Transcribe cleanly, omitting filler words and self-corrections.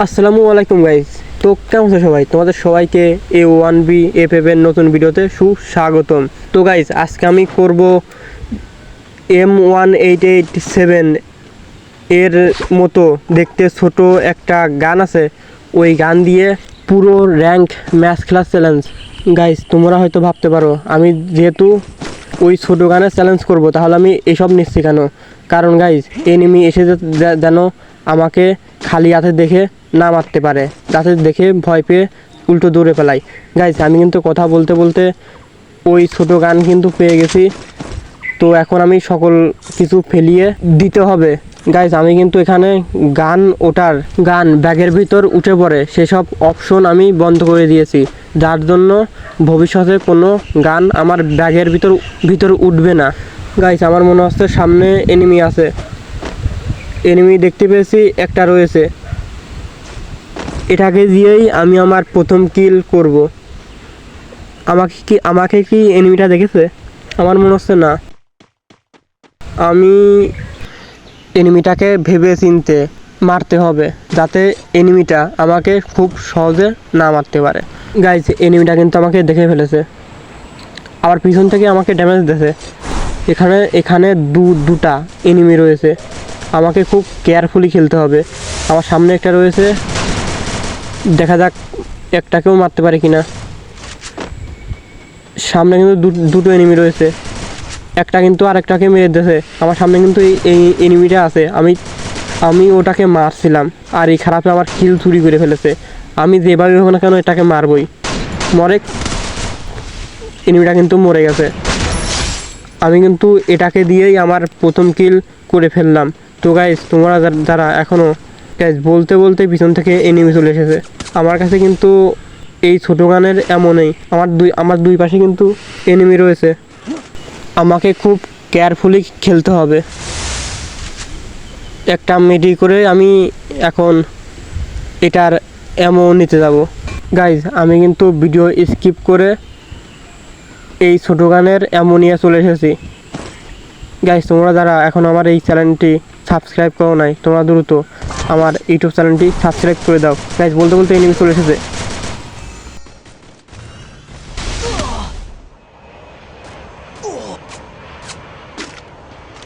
আসসালামু আলাইকুম গাইস। তো কেমন আছো সবাই? তোমাদের সবাইকে A1B এর নতুন ভিডিওতে সুস্বাগতম। তো গাইস, আজকে আমি করব M1887 এর মতো দেখতে ছোট একটা গান আছে, ওই গান দিয়ে পুরো র্যাঙ্ক ম্যাচ খেলার চ্যালেঞ্জ। গাইস, তোমরা হয়তো ভাবতে পারো আমি যেহেতু ওই ছোটো গানের চ্যালেঞ্জ করব, তাহলে আমি এসব নিচ্ছি কেন? কারণ গাইস, এনিমি এসে যেন আমাকে খালি হাতে দেখে না মারতে পারে, যাতে দেখে ভয় পেয়ে উল্টো দৌড়ে ফেলাই। গাইস, আমি কিন্তু কথা বলতে বলতে ওই ছোটো গান কিন্তু পেয়ে গেছি। তো এখন আমি সকল কিছু ফেলিয়ে দিতে হবে। গাইস, আমি কিন্তু এখানে গান ব্যাগের ভিতর উঠে পড়ে সেসব অপশন আমি বন্ধ করে দিয়েছি, যার জন্য ভবিষ্যতে কোনো গান আমার ব্যাগের ভিতর উঠবে না। গাইস, আমার মনে হচ্ছে সামনে এনিমি আছে। এনিমি দেখতে পেয়েছি, একটা রয়েছে। এটাকে দিয়েই আমি আমার প্রথম কিল করব। আমাকে কি এনিমিটা দেখেছে? আমার মনে হচ্ছে না। আমি এনিমিটাকে ভেবে চিনতে মারতে হবে, যাতে এনিমিটা আমাকে খুব সহজে না মারতে পারে। গাইজ, এনিমিটা কিন্তু আমাকে দেখে ফেলেছে, আবার পিছন থেকে আমাকে ড্যামেজ দিয়েছে। এখানে দুটা এনিমি রয়েছে, আমাকে খুব কেয়ারফুলি খেলতে হবে। আমার সামনে একটা রয়েছে, দেখা যাক একটাকেও মারতে পারে কিনা। সামনে কিন্তু দুটো এনিমি রয়েছে, একটা কিন্তু আরেকটাকে মেরে দিয়েছে। আমার সামনে কিন্তু এই এনিমিটা আছে, আমি ওটাকে মারছিলাম, আর এই খারাপে আমার কিল চুরি করে ফেলেছে। আমি যেভাবে হোক না কেন এটাকে মারবই। এনিমিটা কিন্তু মরে গেছে। আমি কিন্তু এটাকে দিয়েই আমার প্রথম কিল করে ফেললাম। তো গাইজ, তোমরা যারা এখনও গাইজ বলতে বলতে পিছন থেকে এনিমি চলে এসেছে আমার কাছে, কিন্তু এই ছোটো গানের এমনই আমার দুই পাশে কিন্তু এনিমি রয়েছে। আমাকে খুব কেয়ারফুলি খেলতে হবে। একটা মেডি করে আমি এখন এটার অ্যামো নিতে যাব। গাইজ, আমি কিন্তু ভিডিও স্কিপ করে এই ছোটো গানের অ্যামো নিয়ে চলে এসেছি। গাইজ, তোমরা যারা এখন আমার এই চ্যানেলটি সাবস্ক্রাইব করো নাই, তোমরা দ্রুত আমার ইউটিউব চ্যানেলটি সাবস্ক্রাইব করে দাও। গাইজ, বলতে বলতে এনিমি চলে এসেছে।